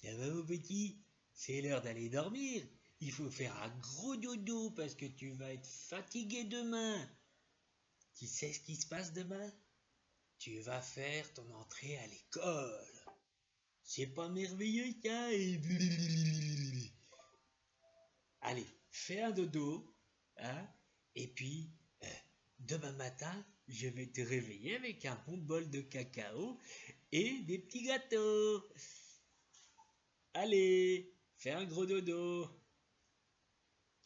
Ça va mon petit? C'est l'heure d'aller dormir. Il faut faire un gros dodo parce que tu vas être fatigué demain. Tu sais ce qui se passe demain? Tu vas faire ton entrée à l'école. C'est pas merveilleux ça? Allez, fais un dodo, hein? Et puis, demain matin, je vais te réveiller avec un bon bol de cacao et des petits gâteaux. Allez, fais un gros dodo.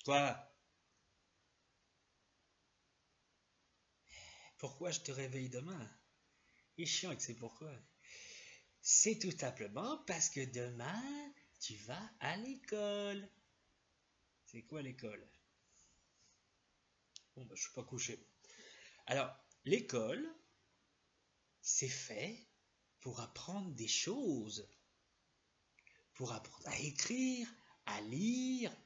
Quoi? Pourquoi je te réveille demain? Il est chiant que c'est pourquoi. C'est tout simplement parce que demain, tu vas à l'école. C'est quoi l'école? Bon, bah, je suis pas couché. Alors, l'école, c'est fait pour apprendre des choses. Pour apprendre à écrire, à lire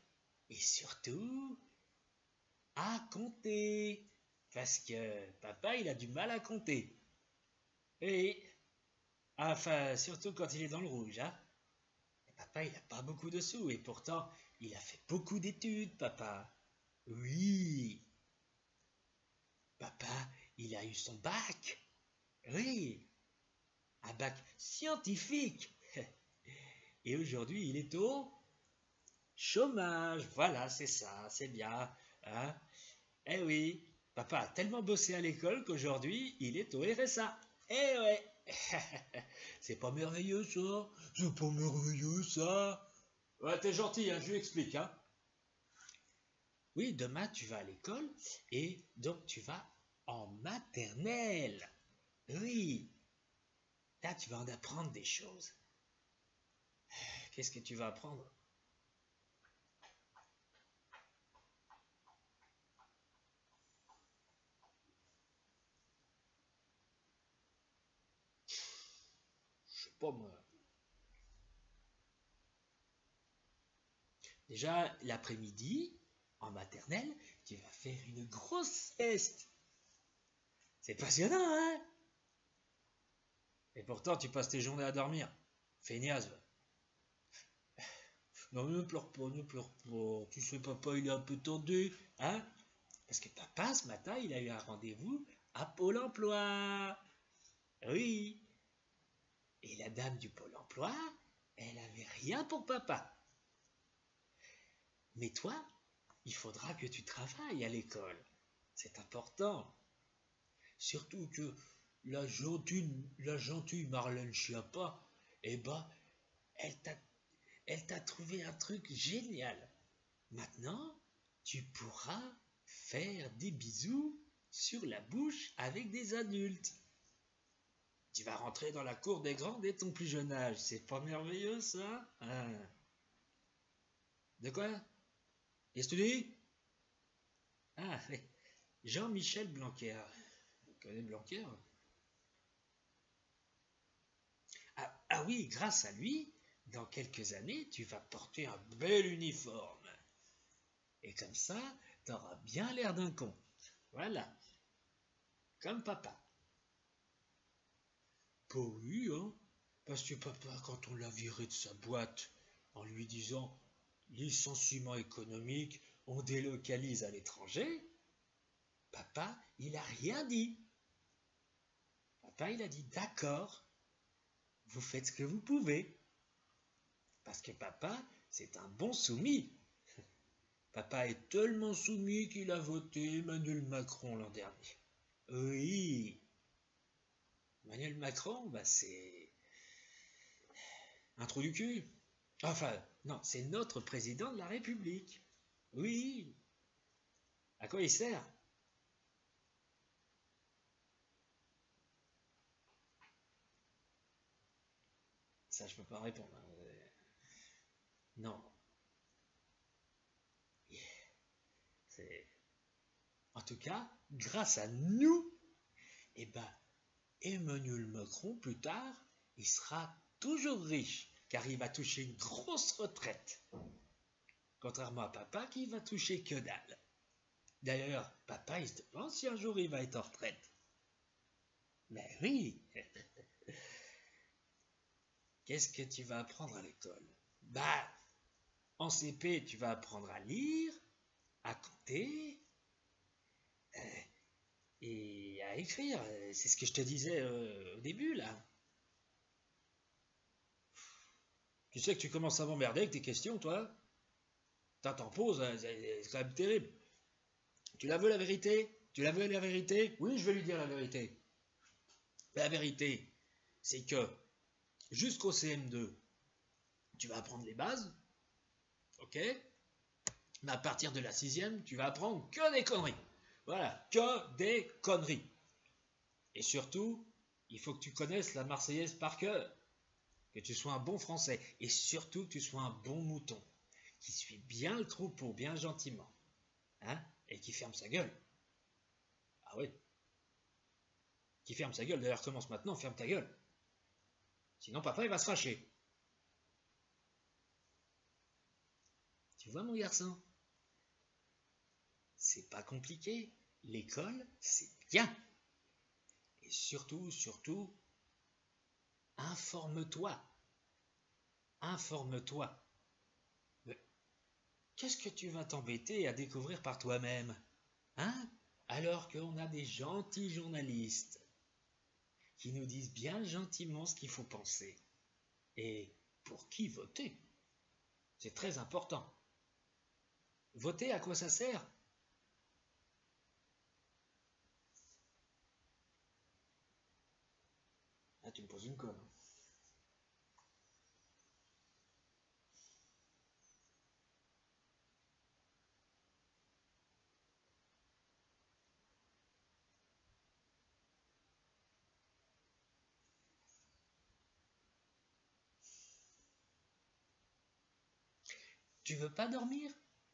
et surtout à compter. Parce que papa, il a du mal à compter. Et, enfin, surtout quand il est dans le rouge, hein. Et papa, il n'a pas beaucoup de sous et pourtant, il a fait beaucoup d'études, papa. Oui, papa, il a eu son bac. Oui, un bac scientifique. Et aujourd'hui, il est au chômage. Voilà, c'est ça, c'est bien. Hein? Eh oui, papa a tellement bossé à l'école qu'aujourd'hui, il est au RSA. Eh ouais. C'est pas merveilleux ça? C'est pas merveilleux ça? Ouais, t'es gentil, hein, je lui explique. Hein. Oui, demain tu vas à l'école et donc tu vas en maternelle. Oui, là tu vas en apprendre des choses. Qu'est-ce que tu vas apprendre? Je sais pas moi. Déjà, l'après-midi, en maternelle, tu vas faire une grosse sieste. C'est passionnant, hein? Et pourtant, tu passes tes journées à dormir. Feignasse. Non, ne pleure pas, ne pleure pas. Tu sais, papa, il est un peu tendu, hein? Parce que papa, ce matin, il a eu un rendez-vous à Pôle emploi. Oui. Et la dame du Pôle emploi, elle avait rien pour papa. Mais toi, il faudra que tu travailles à l'école. C'est important. Surtout que la gentille Marlène Schiappa, eh ben, elle t'a, elle t'a trouvé un truc génial. Maintenant, tu pourras faire des bisous sur la bouche avec des adultes. Tu vas rentrer dans la cour des grands dès ton plus jeune âge. C'est pas merveilleux, ça? Hein? De quoi? Qu'est-ce que tu dis? Ah, Jean-Michel Blanquer. Vous connaissez Blanquer? Ah oui, grâce à lui, dans quelques années, tu vas porter un bel uniforme. Et comme ça, t'auras bien l'air d'un con. Voilà, comme papa. Pas oui, hein? Parce que papa, quand on l'a viré de sa boîte en lui disant licenciement économique, on délocalise à l'étranger, papa, il a rien dit. Papa, il a dit d'accord, vous faites ce que vous pouvez. Parce que papa, c'est un bon soumis. Papa est tellement soumis qu'il a voté Emmanuel Macron l'an dernier. Oui, Emmanuel Macron, bah c'est un trou du cul. Enfin, non, c'est notre président de la République. Oui. À quoi il sert? Ça, je peux pas répondre. Non. C'est... En tout cas, grâce à nous, eh ben, Emmanuel Macron, plus tard, il sera toujours riche, car il va toucher une grosse retraite. Contrairement à papa qui va toucher que dalle. D'ailleurs, papa, il se demande si un jour il va être en retraite. Mais oui, qu'est-ce que tu vas apprendre à l'école? Bah, en CP, tu vas apprendre à lire, à compter et à écrire. C'est ce que je te disais au début, là. Tu sais que tu commences à m'emmerder avec tes questions, toi? T'en poses, c'est quand même terrible. Tu la veux la vérité? Tu la veux la vérité? Oui, je vais lui dire la vérité. La vérité, c'est que jusqu'au CM2, tu vas apprendre les bases, ok? Mais à partir de la sixième, tu vas apprendre que des conneries. Voilà, que des conneries. Et surtout, il faut que tu connaisses la Marseillaise par cœur, que tu sois un bon Français, et surtout que tu sois un bon mouton, qui suit bien le troupeau, bien gentiment, hein, et qui ferme sa gueule. Ah oui, qui ferme sa gueule. D'ailleurs, commence maintenant, ferme ta gueule. Sinon, papa, il va se fâcher. Tu vois, mon garçon, c'est pas compliqué. L'école, c'est bien. Et surtout, informe-toi. Informe-toi. Mais qu'est-ce que tu vas t'embêter à découvrir par toi-même? Hein? Alors qu'on a des gentils journalistes qui nous disent bien gentiment ce qu'il faut penser. Et pour qui voter? C'est très important. Voter, à quoi ça sert? Ah, tu me poses une colle. Tu veux pas dormir?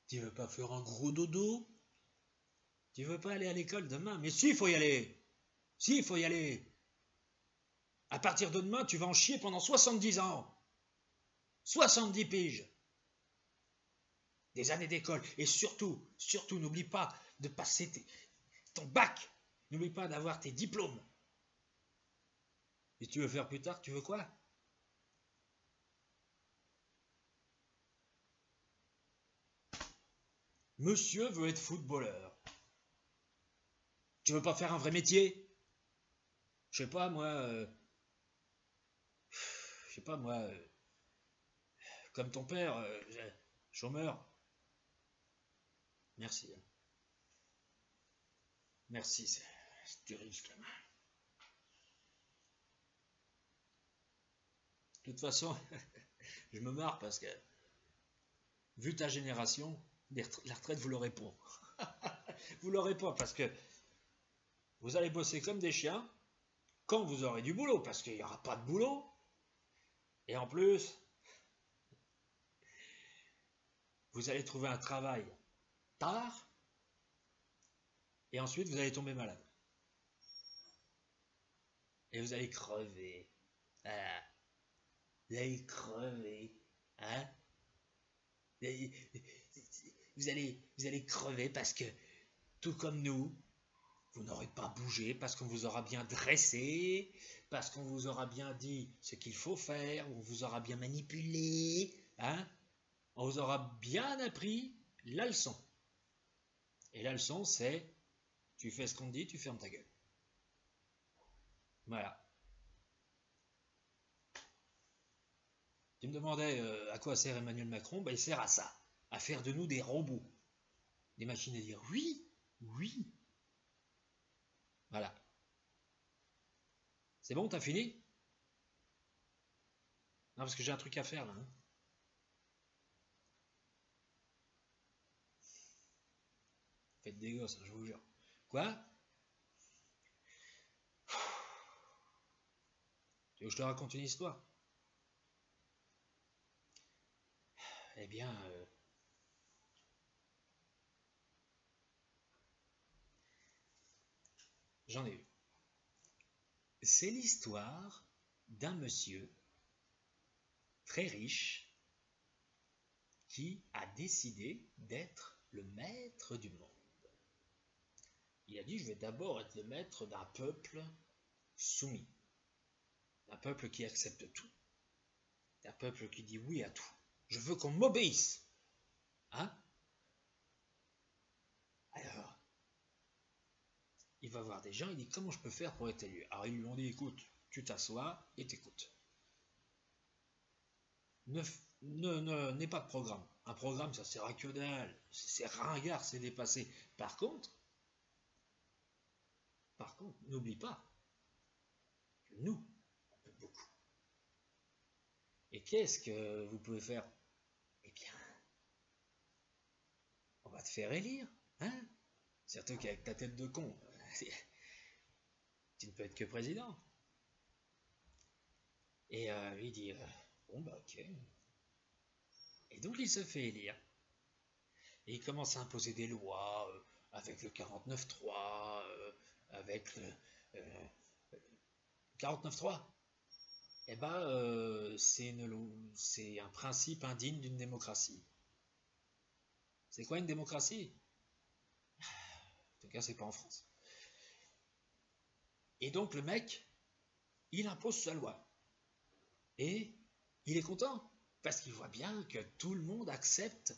Tu veux pas faire un gros dodo? Tu veux pas aller à l'école demain? Mais si, il faut y aller. Si, il faut y aller. À partir de demain, tu vas en chier pendant 70 ans. 70 piges. Des années d'école. Et surtout, n'oublie pas de passer ton bac. N'oublie pas d'avoir tes diplômes. Et tu veux faire plus tard, tu veux quoi? Monsieur veut être footballeur. Tu veux pas faire un vrai métier? Je sais pas moi, comme ton père, chômeur. Merci. Merci, c'est du riche quand même. De toute façon, je me marre parce que, vu ta génération, la retraite, vous l'aurez pas. Vous l'aurez pas parce que vous allez bosser comme des chiens quand vous aurez du boulot, parce qu'il n'y aura pas de boulot. Et en plus, vous allez trouver un travail tard, et ensuite vous allez tomber malade. Et vous allez crever. Voilà. Vous allez crever. Hein? Vous allez crever parce que, tout comme nous, vous n'aurez pas bougé, parce qu'on vous aura bien dressé, parce qu'on vous aura bien dit ce qu'il faut faire, on vous aura bien manipulé, hein? On vous aura bien appris la leçon. Et la leçon, c'est, tu fais ce qu'on te dit, tu fermes ta gueule. Voilà. Tu me demandais à quoi sert Emmanuel Macron? Ben, il sert à ça, à faire de nous des robots, des machines à dire oui, oui. Voilà. C'est bon, t'as fini? Non, parce que j'ai un truc à faire là. Hein. Faites des gosses, hein, je vous jure. Quoi? Tu veux que je te raconte une histoire? Eh bien, j'en ai eu. C'est l'histoire d'un monsieur très riche qui a décidé d'être le maître du monde. Il a dit, je vais d'abord être le maître d'un peuple soumis, d'un peuple qui accepte tout. Un peuple qui dit oui à tout. Je veux qu'on m'obéisse. Hein? Alors, il va voir des gens, il dit comment je peux faire pour être élu? Alors ils lui ont dit écoute, tu t'assois et t'écoutes. N'aie pas de programme. Un programme, ça sert à que dalle. C'est ringard, c'est dépassé. Par contre, n'oublie pas que nous, on peut beaucoup. Et qu'est-ce que vous pouvez faire? Eh bien, on va te faire élire, hein? Surtout qu'avec ta tête de con, tu ne peux être que président. Et lui il dit bon bah ok. Et donc il se fait élire. Et il commence à imposer des lois avec le 49.3, avec le 49.3. Eh ben, c'est un principe indigne d'une démocratie. C'est quoi une démocratie? En tout cas, c'est pas en France. Et donc le mec, il impose sa loi. Et il est content, parce qu'il voit bien que tout le monde accepte.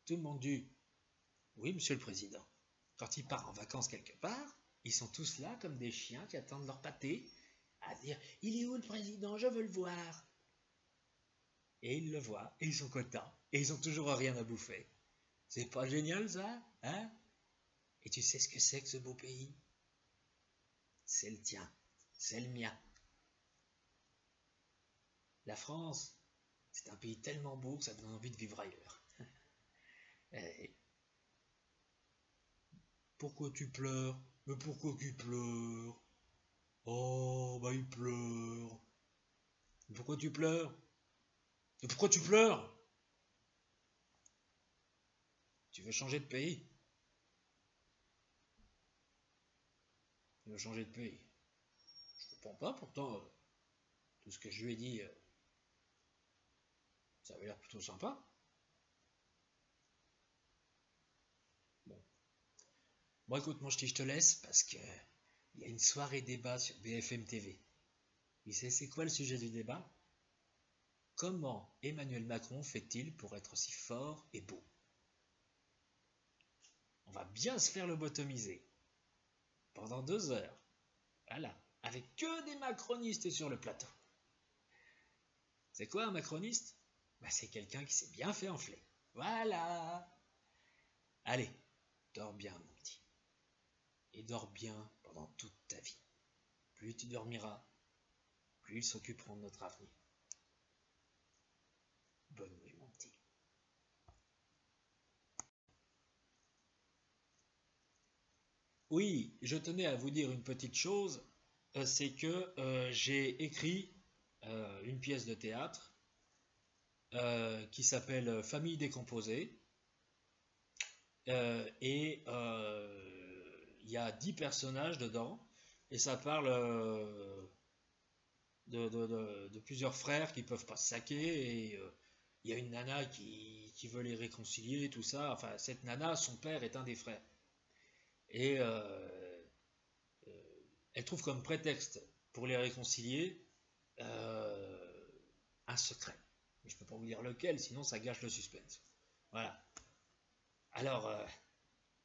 Tout le monde dit oui, monsieur le président. Quand il part en vacances quelque part, ils sont tous là comme des chiens qui attendent leur pâté, à dire il est où le président, je veux le voir. Et ils le voient, et ils sont contents, et ils ont toujours rien à bouffer. C'est pas génial ça, hein? Et tu sais ce que c'est que ce beau pays? C'est le tien, c'est le mien. La France, c'est un pays tellement beau que ça donne envie de vivre ailleurs. Et pourquoi tu pleures? Mais pourquoi tu pleures? Oh, bah il pleure. Pourquoi tu pleures? Et pourquoi tu pleures? Tu veux changer de pays? Tu veux changer de pays? Je comprends pas, pourtant, tout ce que je lui ai dit, ça avait l'air plutôt sympa. Bon. Bon, écoute, mon ch'ti, je te laisse parce que il y a une soirée débat sur BFM TV. Tu sais, c'est quoi le sujet du débat? Comment Emmanuel Macron fait-il pour être aussi fort et beau? On va bien se faire le lobotomiser pendant 2 heures. Voilà, avec que des macronistes sur le plateau. C'est quoi un macroniste? Bah, c'est quelqu'un qui s'est bien fait enfler. Voilà. Allez, dors bien, mon petit. Et dors bien pendant toute ta vie. Plus tu dormiras, plus ils s'occuperont de notre avenir. Bonne nuit, mon petit. Oui, je tenais à vous dire une petite chose, c'est que j'ai écrit une pièce de théâtre qui s'appelle Famille décomposée. Et il y a 10 personnages dedans, et ça parle de plusieurs frères qui peuvent pas se saquer, et il y a une nana qui veut les réconcilier, tout ça. Enfin, cette nana, son père est un des frères. Et elle trouve comme prétexte pour les réconcilier euh, un secret. Mais je peux pas vous dire lequel, sinon ça gâche le suspense. Voilà. Alors,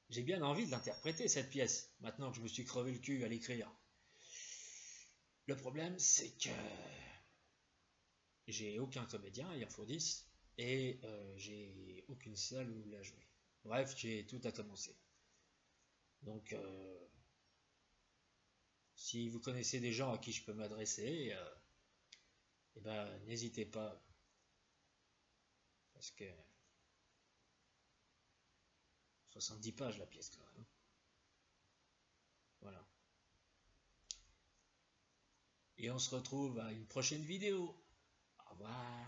j'ai bien envie de l'interpréter, cette pièce, maintenant que je me suis crevé le cul à l'écrire. Le problème, c'est que j'ai aucun comédien, il en faut 10, et j'ai aucune salle où la jouer. Bref, j'ai tout à commencer. Donc, si vous connaissez des gens à qui je peux m'adresser, eh ben, n'hésitez pas, parce que 70 pages la pièce quand même. Voilà. Et on se retrouve à une prochaine vidéo. Au revoir.